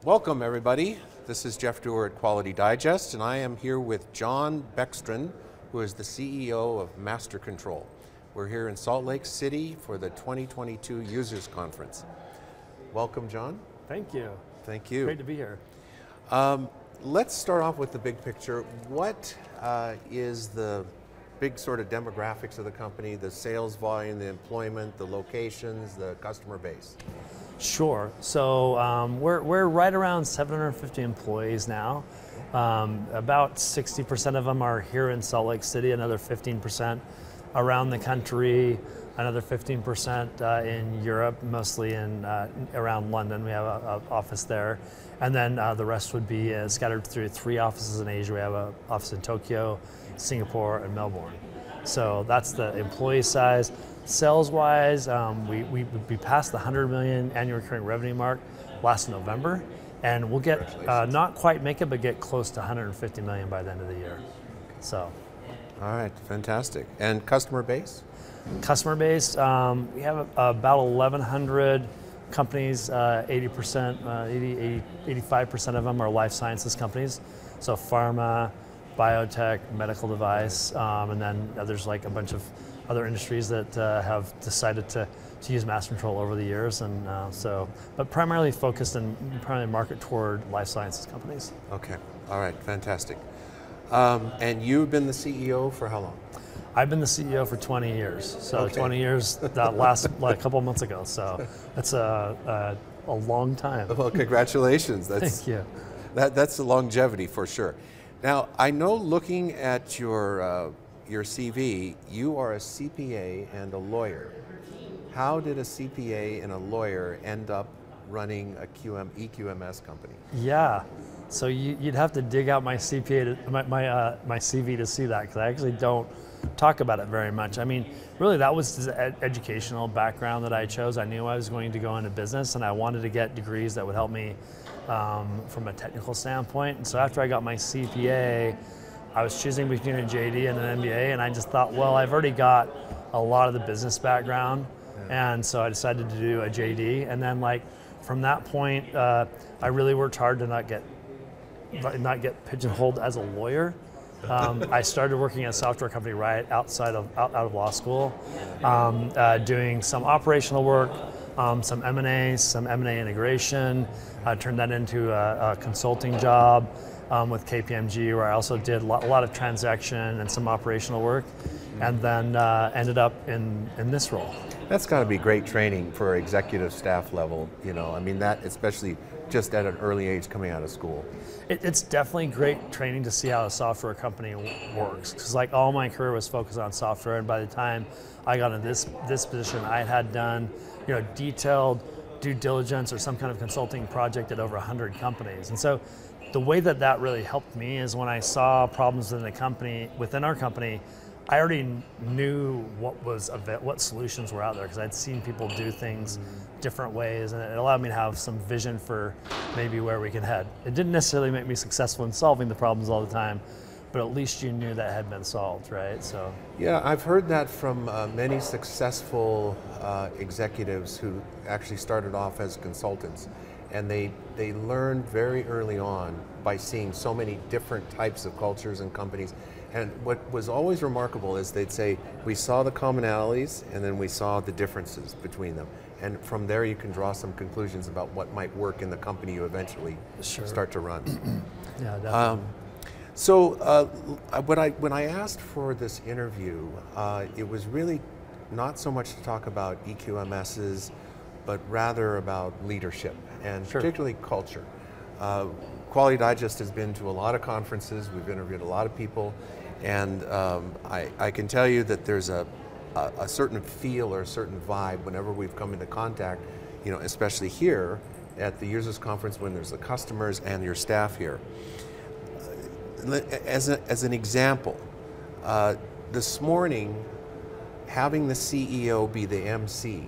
Welcome everybody. This is Jeff Dewar at Quality Digest, and I am here with Jon Beckstrand, who is the CEO of MasterControl. We're here in Salt Lake City for the 2022 Users Conference. Welcome, Jon. Thank you. Thank you. Great to be here. Let's start off with the big picture. What is the big sort of demographics of the company, the sales volume, the employment, the locations, the customer base? Sure. So we're right around 750 employees now. About 60% of them are here in Salt Lake City, another 15% around the country, another 15% in Europe, mostly in around London. We have an office there. And then the rest would be scattered through 3 offices in Asia. We have an office in Tokyo, Singapore, and Melbourne. So that's the employee size. Sales-wise, we passed the 100 million annual recurring revenue mark last November, and we'll get, not quite make it, but get close to 150 million by the end of the year. So. All right, fantastic. And customer base? Customer base, we have about 1,100 companies, 85% of them are life sciences companies. So pharma, biotech, medical device, and then there's like a bunch of other industries that have decided to use MasterControl over the years, and but primarily focused and primarily market toward life sciences companies. Okay, all right, fantastic. And you've been the CEO for how long? I've been the CEO for 20 years. So okay. 20 years, that last like a couple of months ago. So it's a long time. Well, congratulations. Thank you. That's the longevity for sure. Now, I know looking at your CV, you are a CPA and a lawyer. How did a CPA and a lawyer end up running a EQMS company? Yeah, so you'd have to dig out my CPA, my CV to see that, because I actually don't talk about it very much. I mean, really that was the educational background that I chose. I knew I was going to go into business, and I wanted to get degrees that would help me from a technical standpoint. And so after I got my CPA, I was choosing between a JD and an MBA, and I just thought, well, I've already got a lot of the business background, and so I decided to do a JD. And then, like, from that point, I really worked hard to not get pigeonholed as a lawyer. I started working at a software company right out of law school, doing some operational work, some M&A, integration. I turned that into a consulting job with KPMG, where I also did a lot of transaction and some operational work, and then ended up in this role. That's got to be great training for executive staff level, you know, I mean, that especially just at an early age coming out of school. It's definitely great training to see how a software company works, because like all my career was focused on software, and by the time I got into this position, I had done, you know, detailed due diligence or some kind of consulting project at over 100 companies. And so the way that really helped me is when I saw problems within our company, I already knew what solutions were out there, because I'd seen people do things different ways, and it allowed me to have some vision for maybe where we can head. It didn't necessarily make me successful in solving the problems all the time, but at least you knew that had been solved, right? So. Yeah, I've heard that from many successful executives who actually started off as consultants, and they learned very early on by seeing so many different types of cultures and companies. And what was always remarkable is they'd say, we saw the commonalities and then we saw the differences between them. And from there you can draw some conclusions about what might work in the company you eventually start to run. Yeah, definitely. So when I asked for this interview, it was really not so much to talk about EQMSs, but rather about leadership and particularly culture. Quality Digest has been to a lot of conferences, we've interviewed a lot of people, and I can tell you that there's a certain feel or a certain vibe whenever we've come into contact, you know, especially here at the Users Conference when there's the customers and your staff here. As an example, this morning, having the CEO be the MC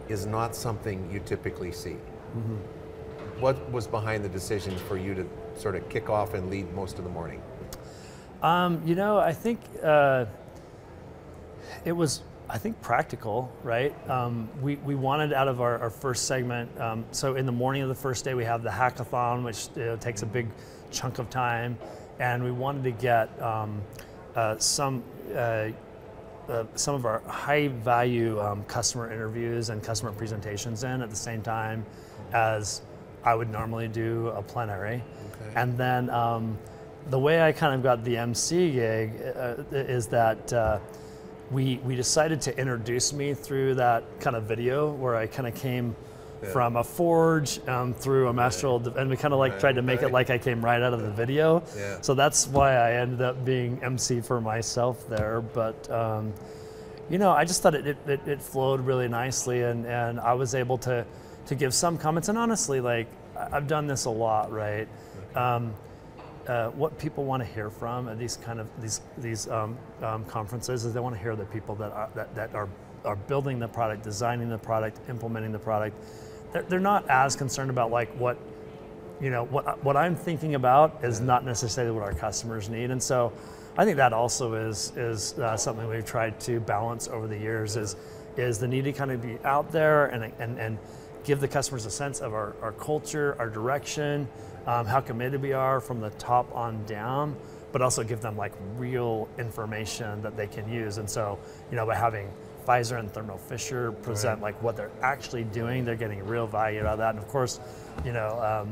is not something you typically see. Mm-hmm. What was behind the decision for you to sort of kick off and lead most of the morning? You know, I think it was I think practical, right? We wanted out of our first segment, so in the morning of the first day we have the hackathon, which takes a big chunk of time, and we wanted to get some of our high value customer interviews and customer presentations in at the same time as I would normally do a plenary. Okay. And then the way I kind of got the MC gig is that we decided to introduce me through that kind of video where I kind of came from a forge through a MasterControl, and we kind of like tried to make it like I came right out of the video. Yeah. So that's why I ended up being MC for myself there. But you know, I just thought it flowed really nicely, and I was able to give some comments. And honestly, like I've done this a lot, right? What people want to hear from at these kind of these conferences is they want to hear the people that are building the product, designing the product, implementing the product. They're not as concerned about like what I'm thinking about is not necessarily what our customers need, and so I think that also is something we've tried to balance over the years is the need to kind of be out there and give the customers a sense of our culture, our direction, how committed we are from the top on down, but also give them like real information that they can use. And so, you know, by having Pfizer and Thermo Fisher present like what they're actually doing, they're getting real value out of that. And of course, you know,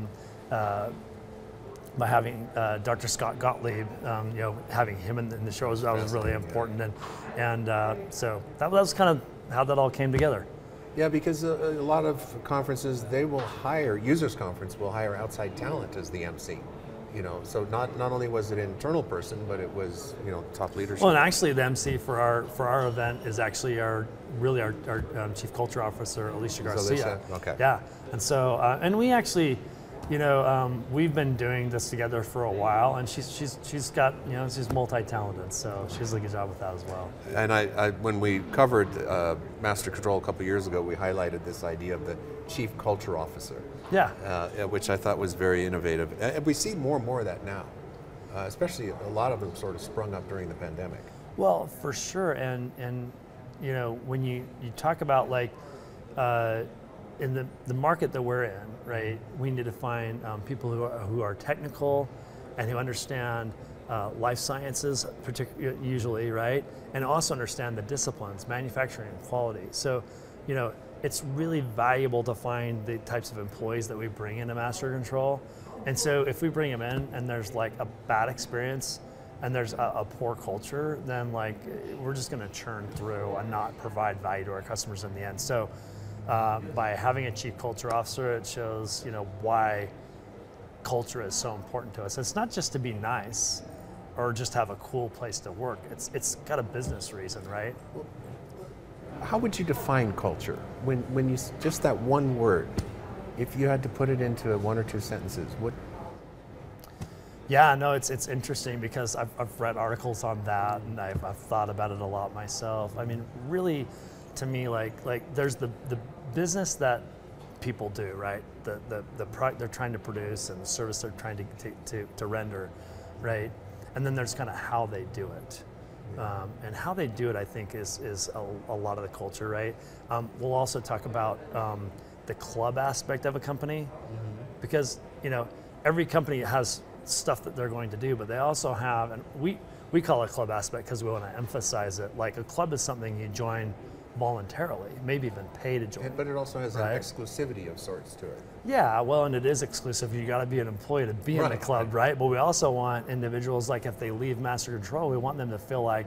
by having Dr. Scott Gottlieb, you know, having him in the shows, that was really important. And so that was kind of how that all came together. Yeah, because a lot of conferences, they will hire, users conference will hire outside talent as the MC. You know, so not only was it an internal person, but it was, you know, top leadership. Well, and actually the MC for our event is actually our Chief Culture Officer, Alicia Garcia. Okay. Yeah, and so, and we actually, you know, we've been doing this together for a while, and she's got, you know, she's multi-talented, so she does a good job with that as well. And I when we covered MasterControl a couple years ago, we highlighted this idea of the Chief Culture Officer. Yeah. Which I thought was very innovative. And we see more and more of that now, especially a lot of them sort of sprung up during the pandemic. Well, for sure, and you know, when you talk about like, in the market that we're in, right, we need to find people who are technical and who understand life sciences, usually, right, and also understand the disciplines, manufacturing and quality. So, you know, it's really valuable to find the types of employees that we bring into MasterControl. And so if we bring them in and there's like a bad experience and there's a poor culture, then like we're just going to churn through and not provide value to our customers in the end. So by having a Chief Culture Officer, it shows, you know, why culture is so important to us. It's not just to be nice or just have a cool place to work. It's got a business reason, right? How would you define culture? When you, just that one word, if you had to put it into one or two sentences, what? Yeah, no, it's interesting because I've read articles on that, and I've thought about it a lot myself. I mean, really, to me, like there's the business that people do, right? The product they're trying to produce and the service they're trying to render, right? And then there's kind of how they do it. And how they do it, I think, is a lot of the culture, right? We'll also talk about the club aspect of a company, because, you know, every company has stuff that they're going to do, but they also have, and we call it club aspect because we want to emphasize it. Like a club is something you join voluntarily, maybe even pay to join. But it also has an exclusivity of sorts to it. Yeah, well, and it is exclusive. You got to be an employee to be in the club, right? But we also want individuals, like if they leave MasterControl, we want them to feel like,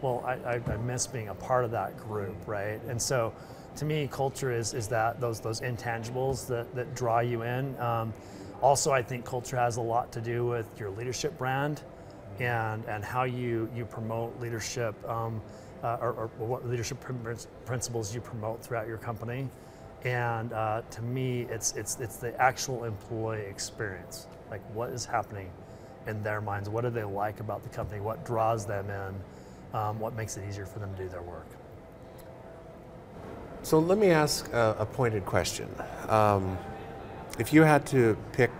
well, I miss being a part of that group, right? And so, to me, culture is that those intangibles that draw you in. Also, I think culture has a lot to do with your leadership brand, and how you promote leadership. Or what leadership principles you promote throughout your company, and to me, it's the actual employee experience. Like, what is happening in their minds? What do they like about the company? What draws them in? What makes it easier for them to do their work? So let me ask a pointed question. If you had to pick,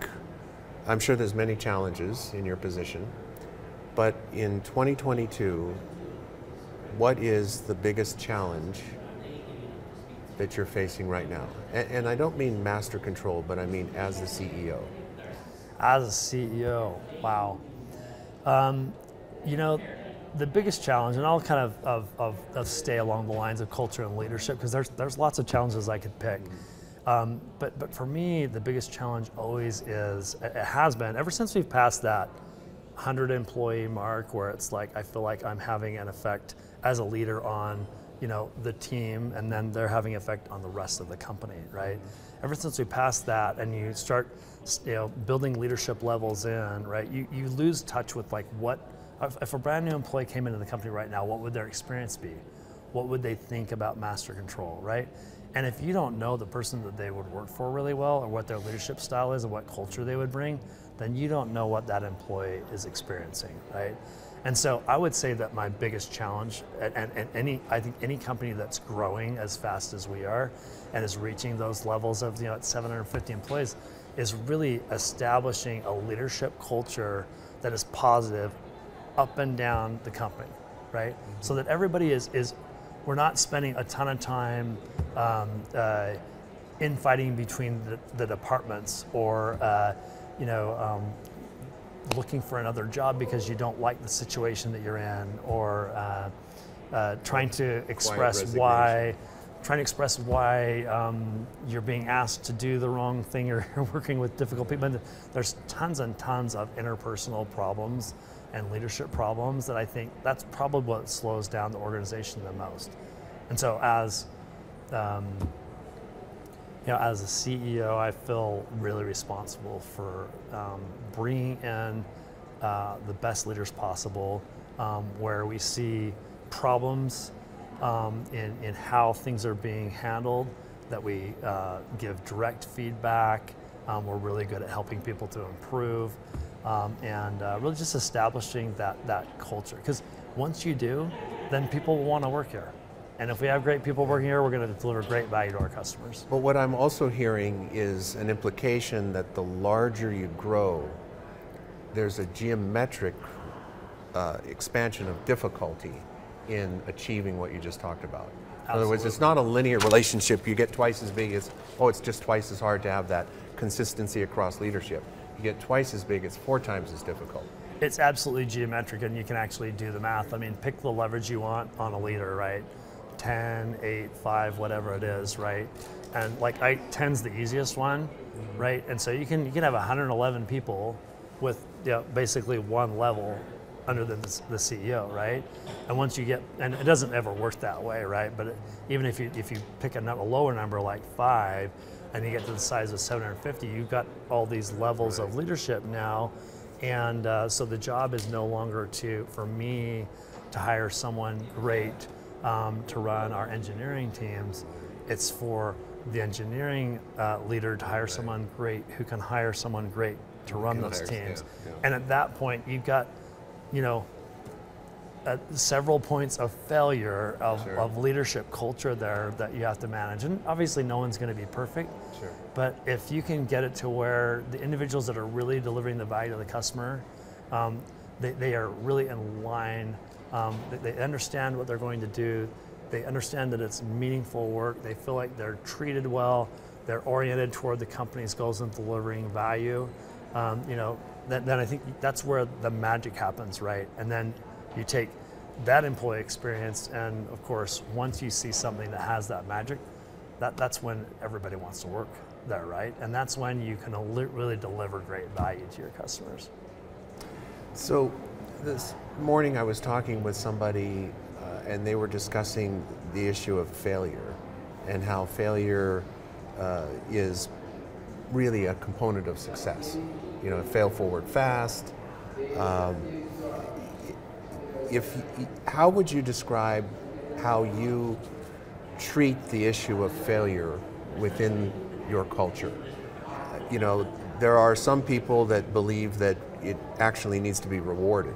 I'm sure there's many challenges in your position, but in 2022. what is the biggest challenge that you're facing right now? And I don't mean MasterControl, but I mean as the CEO. As a CEO, wow. You know, the biggest challenge, and I'll kind of stay along the lines of culture and leadership, because there's lots of challenges I could pick. But for me, the biggest challenge always is, it has been, ever since we've passed that 100 employee mark, where it's like, I feel like I'm having an effect as a leader on, you know, the team, and then they're having effect on the rest of the company, right? Ever since we passed that, and you start, you know, building leadership levels in, right? You lose touch with, like, what, if a brand new employee came into the company right now, what would their experience be? What would they think about MasterControl, right? And if you don't know the person that they would work for really well, or what their leadership style is, and what culture they would bring, then you don't know what that employee is experiencing, right? And so I would say that my biggest challenge, and I think any company that's growing as fast as we are, and is reaching those levels of, you know, at 750 employees, is really establishing a leadership culture that is positive up and down the company, right? So that everybody is we're not spending a ton of time infighting between the departments, or you know, looking for another job because you don't like the situation that you're in, or trying to express why you're being asked to do the wrong thing, or you're working with difficult people. And there's tons and tons of interpersonal problems and leadership problems that I think that's probably what slows down the organization the most. And so as you know, as a CEO, I feel really responsible for bringing in the best leaders possible, where we see problems in how things are being handled, that we give direct feedback. We're really good at helping people to improve, and really just establishing that culture. Because once you do, then people will want to work here. And if we have great people working here, we're going to deliver great value to our customers. But what I'm also hearing is an implication that the larger you grow, there's a geometric expansion of difficulty in achieving what you just talked about. In other words, it's not a linear relationship. You get twice as big as, it's just twice as hard to have that consistency across leadership. You get twice as big, it's 4 times as difficult. It's absolutely geometric, and you can actually do the math. I mean, pick the leverage you want on a leader, right? 10, 8, 5, whatever it is, right? And like 10's the easiest one, right? And so you can have 111 people with, you know, basically one level under the CEO, right? And once you get, and it doesn't ever work that way, right? But even if you pick a lower number like 5, and you get to the size of 750, you've got all these levels of leadership now, and so the job is no longer for me to hire someone great to run our engineering teams. It's for the engineering leader to hire someone great who can hire someone great to run those teams. Yeah. And at that point, you've got, you know, several points of failure of leadership culture there that you have to manage. And obviously no one's going to be perfect, but if you can get it to where the individuals that are really delivering the value to the customer, they are really in line. They understand what they're going to do. They understand that it's meaningful work. They feel like they're treated well. They're oriented toward the company's goals and delivering value. You know, then I think that's where the magic happens, right? And then you take that employee experience, and of course, once you see something that has that magic, that's when everybody wants to work there, right? And that's when you can really deliver great value to your customers. So this morning I was talking with somebody and they were discussing the issue of failure, and how failure is really a component of success. You know, fail forward fast. How would you describe how you treat the issue of failure within your culture? You know, there are some people that believe that it actually needs to be rewarded,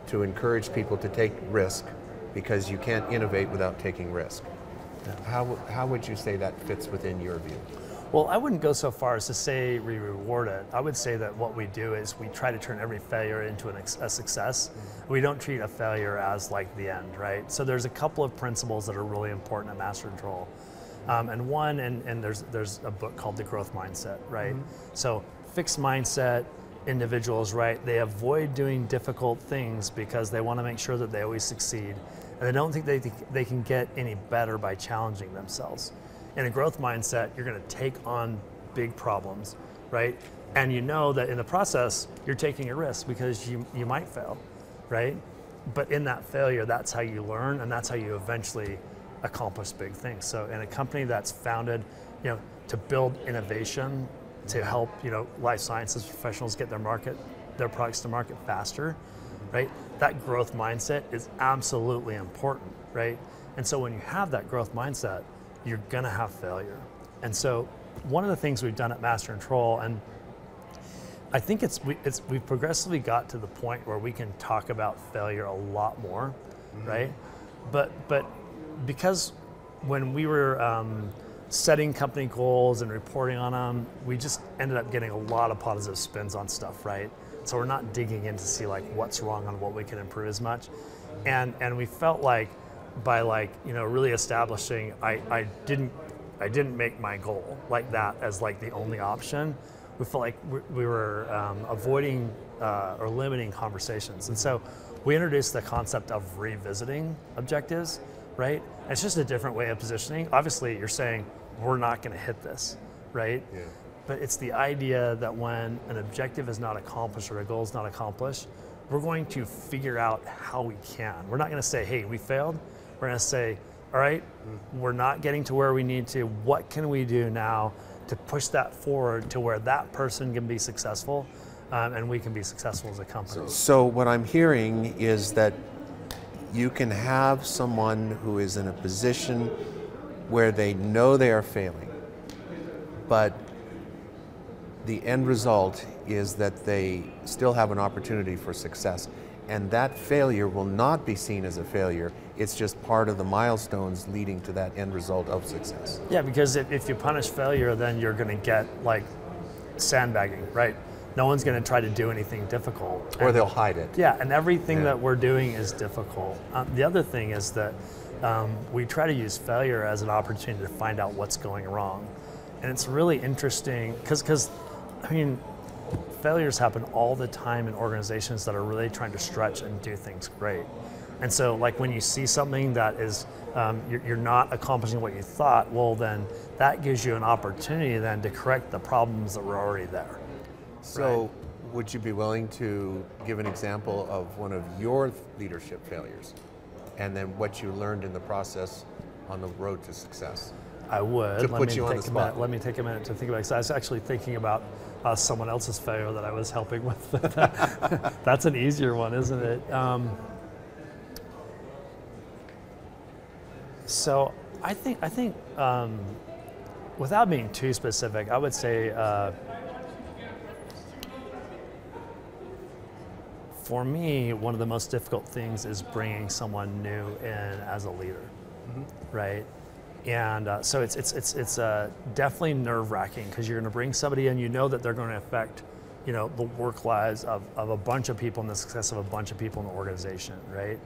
to encourage people to take risk, because you can't innovate without taking risk. How would you say that fits within your view? Well, I wouldn't go so far as to say we reward it. I would say that what we do is we try to turn every failure into a success. We don't treat a failure as like the end, right? So there's a couple of principles that are really important at MasterControl. And there's a book called The Growth Mindset, right? So fixed mindset individuals, right, they avoid doing difficult things because they want to make sure that they always succeed. And they don't think they can get any better by challenging themselves. In a growth mindset, you're going to take on big problems, right? And you know that in the process, you're taking a risk because you might fail, right? But in that failure, that's how you learn, and that's how you eventually accomplish big things. So in a company that's founded, to build innovation, to help, life sciences professionals get their products to market faster, right? That growth mindset is absolutely important, right? And so when you have that growth mindset, you're gonna have failure. And so one of the things we've done at MasterControl, and I think we've progressively got to the point where we can talk about failure a lot more, right? But because when we were setting company goals and reporting on them, we just ended up getting a lot of positive spins on stuff, right? So we're not digging in to see like what's wrong on what we can improve as much. And we felt like by really establishing, I didn't make my goal like that as like the only option. We felt like we were avoiding or limiting conversations. And so we introduced the concept of revisiting objectives, right? And it's just a different way of positioning. Obviously you're saying, we're not gonna hit this, right? Yeah. But it's the idea that when an objective is not accomplished or a goal is not accomplished, we're going to figure out how we can. We're not gonna say, hey, we failed. We're gonna say, all right, we're not getting to where we need to. What can we do now to push that forward to where that person can be successful and we can be successful as a company? So what I'm hearing is that you can have someone who is in a position where they know they are failing, but the end result is that they still have an opportunity for success. And that failure will not be seen as a failure. It's just part of the milestones leading to that end result of success. Yeah, because if you punish failure, then you're going to get like sandbagging, right? No one's going to try to do anything difficult. Or they'll hide it. Yeah, and everything that we're doing is difficult. The other thing is that we try to use failure as an opportunity to find out what's going wrong. And it's really interesting because failures happen all the time in organizations that are really trying to stretch and do things great. And so like when you see something that is, you're not accomplishing what you thought, well then that gives you an opportunity then to correct the problems that were already there. So would you be willing to give an example of one of your leadership failures and then what you learned in the process on the road to success? I would. To put you on the spot. Let me take a minute to think about it. So I was actually thinking about someone else's failure that I was helping with. That's an easier one, isn't it? So I think without being too specific, I would say for me, one of the most difficult things is bringing someone new in as a leader, right? And so it's definitely nerve-wracking because you're going to bring somebody in, you know that they're going to affect, the work lives of a bunch of people and the success of a bunch of people in the organization, right?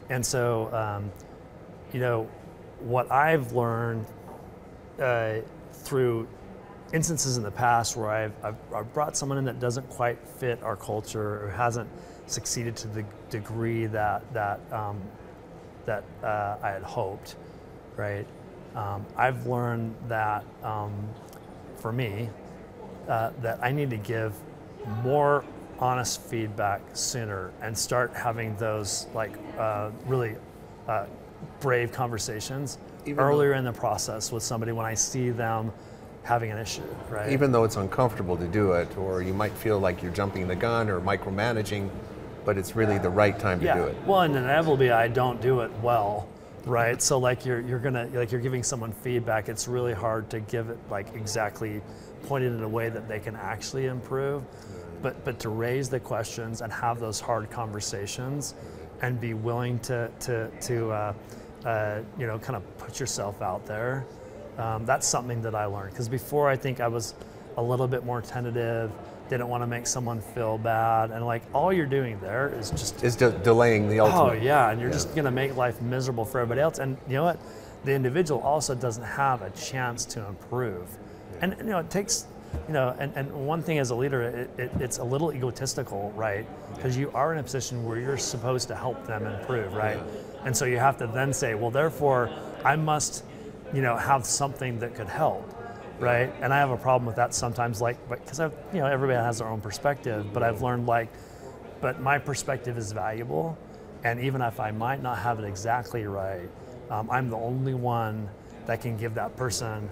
And so, what I've learned through instances in the past where I've brought someone in that doesn't quite fit our culture or hasn't succeeded to the degree that I had hoped, right? I've learned that for me, that I need to give more honest feedback sooner and start having those really brave conversations earlier in the process with somebody when I see them having an issue, right? Even though it's uncomfortable to do it, or you might feel like you're jumping the gun or micromanaging, but it's really the right time to do it. Well, and inevitably I don't do it well, right? So you're giving someone feedback, it's really hard to give it exactly pointed in a way that they can actually improve. But to raise the questions and have those hard conversations and be willing to kind of put yourself out there That's something that I learned, because before I think I was a little bit more tentative, didn't want to make someone feel bad, and like all you're doing there is just delaying the ultimate. Oh yeah, and you're just going to make life miserable for everybody else. And you know what? The individual also doesn't have a chance to improve. And it takes, and one thing as a leader, it's a little egotistical, right? Because you are in a position where you're supposed to help them improve, right? And so you have to then say, well, therefore, I must, have something that could help, right? And I have a problem with that sometimes, because everybody has their own perspective, but I've learned but my perspective is valuable, and even if I might not have it exactly right, I'm the only one that can give that person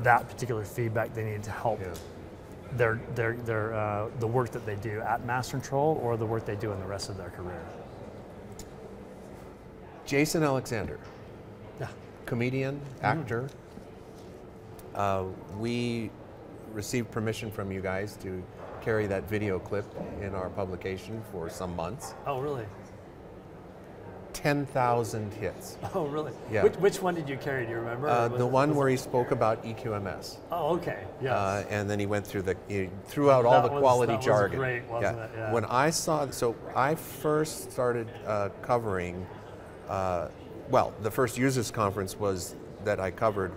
that particular feedback they need to help their the work that they do at MasterControl or the work they do in the rest of their career. Jason Alexander, comedian, actor. We received permission from you guys to carry that video clip in our publication for some months. Oh, really? 10,000 hits. Oh, really? Yeah. Which one did you carry? Do you remember? The one where he spoke about EQMS. Oh, okay. Yes. And then he went through he threw out all the quality jargon. That was great, wasn't it? Yeah. When I saw, I first started covering, the first users conference that I covered,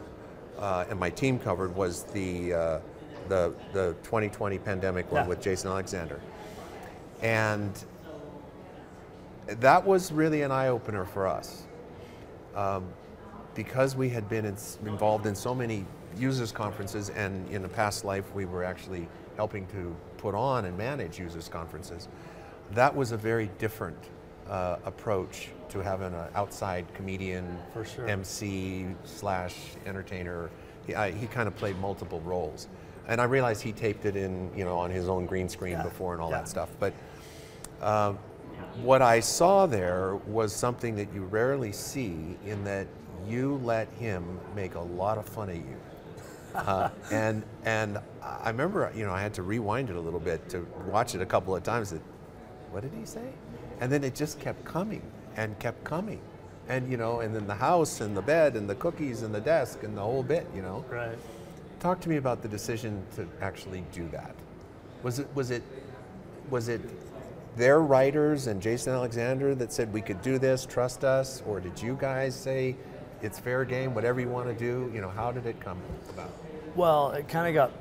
and my team covered, was the 2020 pandemic one with Jason Alexander. And that was really an eye-opener for us, because we had been involved in so many users conferences, and in a past life we were actually helping to put on and manage users conferences. That was a very different approach to having an outside comedian, for sure, MC/entertainer. He kind of played multiple roles, and I realized he taped it in on his own green screen before and all that stuff. But what I saw there was something that you rarely see, in that you let him make a lot of fun of you. And I remember, I had to rewind it a little bit to watch it a couple of times. What did he say? And then it just kept coming and kept coming. And, and then the house and the bed and the cookies and the desk and the whole bit, Right. Talk to me about the decision to actually do that. Was it their writers and Jason Alexander that said we could do this, trust us, or did you guys say it's fair game, whatever you want to do? How did it come about? Well, it kind of got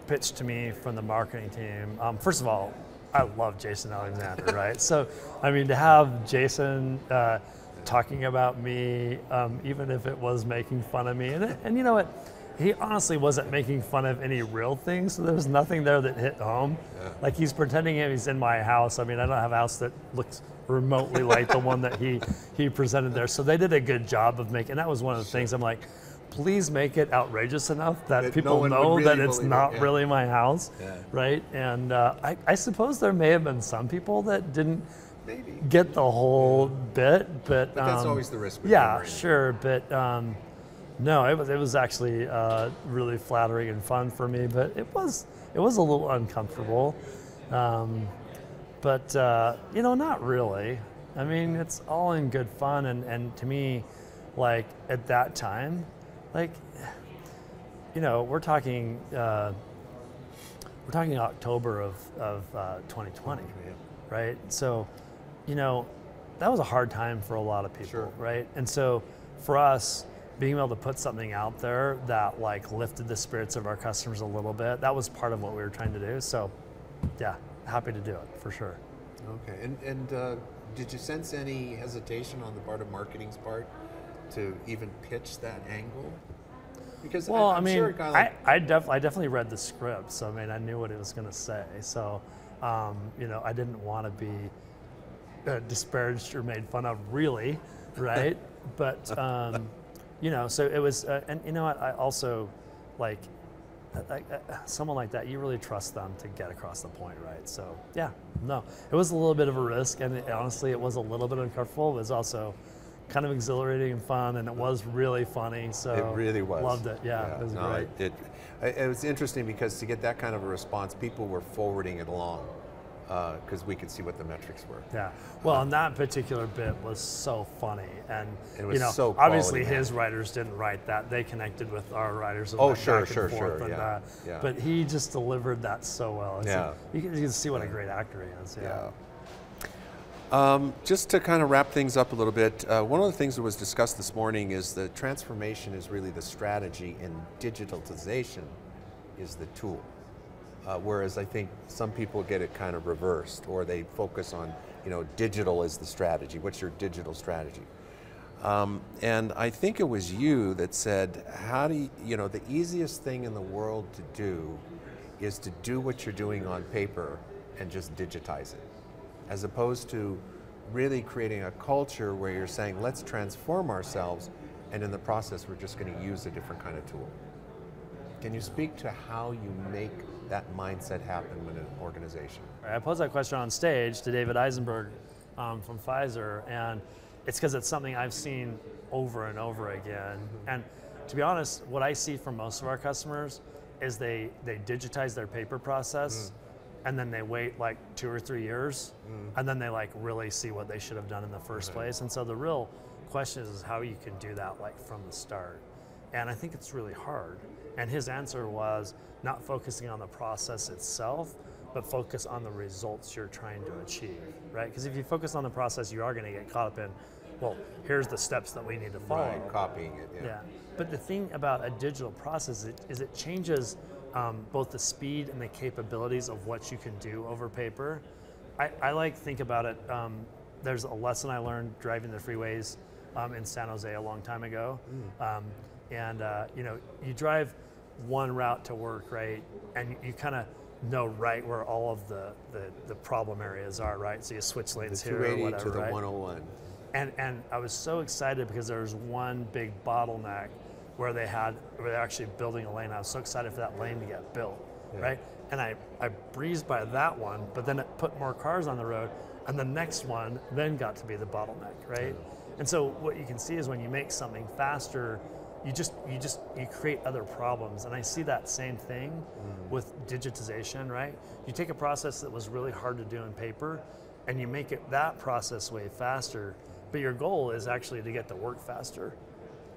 pitched to me from the marketing team. First of all, I love Jason Alexander, right? So, to have Jason talking about me, even if it was making fun of me, and you know what? He honestly wasn't making fun of any real things, so there was nothing there that hit home. Yeah. Like, he's pretending he's in my house. I don't have a house that looks remotely like the one that he presented there. So they did a good job of making, and that was one of the things I'm like, please make it outrageous enough that people know that it's not really my house, right? And I suppose there may have been some people that didn't get the whole bit, but that's always the risk. Sure, but no, it was actually really flattering and fun for me, but it was a little uncomfortable, but not really. It's all in good fun, and to me, like, at that time, like, we're talking October of 2020, right? So, that was a hard time for a lot of people, right? And so for us, being able to put something out there that lifted the spirits of our customers a little bit, that was part of what we were trying to do. So yeah, happy to do it for sure. Okay, and did you sense any hesitation on the part of marketing's part to even pitch that angle? Because I'm sure it kind of I definitely read the script, so I knew what it was going to say. So I didn't want to be disparaged or made fun of, really, right? But so it was, and what, I also, someone like that, you really trust them to get across the point, right? So yeah, no, it was a little bit of a risk, and honestly, it was a little bit uncomfortable. It was also kind of exhilarating and fun, and it was really funny. So it really was. Loved it. Yeah, it was great. It was interesting because to get that kind of a response, people were forwarding it along. because we could see what the metrics were. Yeah. Well, and that particular bit was so funny, and it was so quality, obviously man. His writers didn't write that; they connected with our writers. And Oh, went sure, back and sure, forth, sure. and, Yeah. But he just delivered that so well. Yeah. You can see what a great actor he is. Yeah. Just to kind of wrap things up a little bit, one of the things that was discussed this morning is that transformation is really the strategy and digitalization is the tool. Whereas I think some people get it kind of reversed, or they focus on, digital is the strategy. What's your digital strategy? And I think it was you that said, how do you, the easiest thing in the world to do is to do what you're doing on paper and just digitize it, as opposed to really creating a culture where you're saying, let's transform ourselves, and in the process, we're just going to use a different kind of tool. Can you speak to how you make that mindset happen in an organization? I posed that question on stage to David Eisenberg from Pfizer, and it's because it's something I've seen over and over again. And to be honest, what I see from most of our customers is they digitize their paper process, and then they wait like 2 or 3 years, and then they like really see what they should have done in the first place. And so the real question is how you can do that like from the start. And I think it's really hard. And his answer was not focusing on the process itself, but focus on the results you're trying to achieve, right? Because if you focus on the process, you are going to get caught up in, well, here's the steps that we need to follow. Right, copying it, Yeah. But the thing about a digital process is it changes both the speed and the capabilities of what you can do over paper. I like think about it, there's a lesson I learned driving the freeways in San Jose a long time ago. You drive one route to work, right? And you kind of know right where all of the problem areas are, right? So you switch lanes the here or 280 whatever, to the right? 101. And I was so excited because there was one big bottleneck where they're actually building a lane. I was so excited for that lane to get built, right? And I breezed by that one, but then it put more cars on the road, and the next one then got to be the bottleneck, right? And so what you can see is when you make something faster, you create other problems. And I see that same thing with digitization, right? You take a process that was really hard to do in paper, and you make that process way faster, but your goal is actually to get the work faster,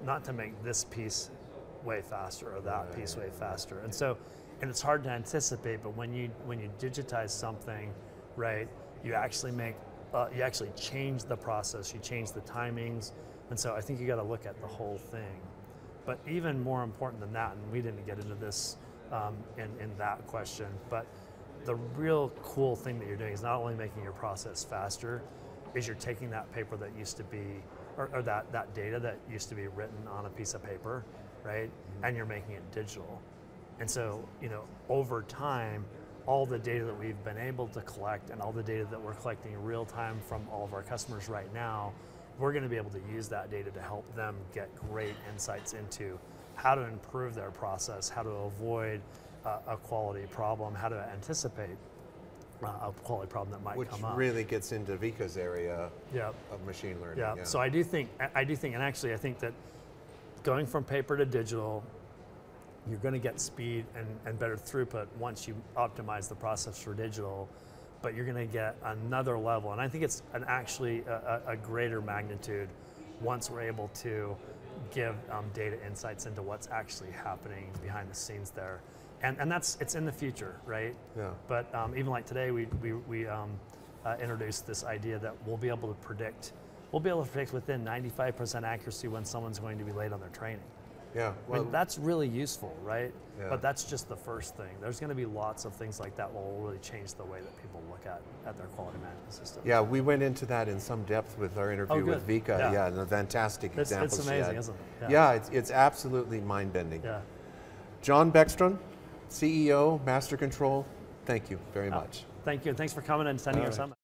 not to make this piece way faster or that piece way faster. And it's hard to anticipate, but when you digitize something, right, you actually change the process, you change the timings, and so I think you got to look at the whole thing. But even more important than that, and we didn't get into this in that question, but the real cool thing that you're doing is not only making your process faster, is you're taking that paper that used to be, or that data that used to be written on a piece of paper, right? And you're making it digital. And so, over time, all the data that we've been able to collect and all the data that we're collecting in real time from all of our customers right now, we're going to be able to use that data to help them get great insights into how to improve their process, how to avoid a quality problem, how to anticipate a quality problem that might come up. Which really gets into Vika's area of machine learning. Yeah. So I do think, and actually I think that going from paper to digital, you're going to get speed and better throughput once you optimize the process for digital, but you're going to get another level. And I think it's actually a greater magnitude once we're able to give data insights into what's actually happening behind the scenes there. And it's in the future, right? Yeah. But even like today, we introduced this idea that we'll be able to predict within 95% accuracy when someone's going to be late on their training. Yeah, well, I mean, that's really useful, right? Yeah. But that's just the first thing. There's going to be lots of things like that that will really change the way that people look at their quality management system. Yeah, we went into that in some depth with our interview with Vika. Yeah, and a fantastic example. It's amazing, isn't it? Yeah, it's absolutely mind-bending. Yeah. Jon Beckstrand, CEO, MasterControl, thank you very much. Thank you, and thanks for coming and attending our summit.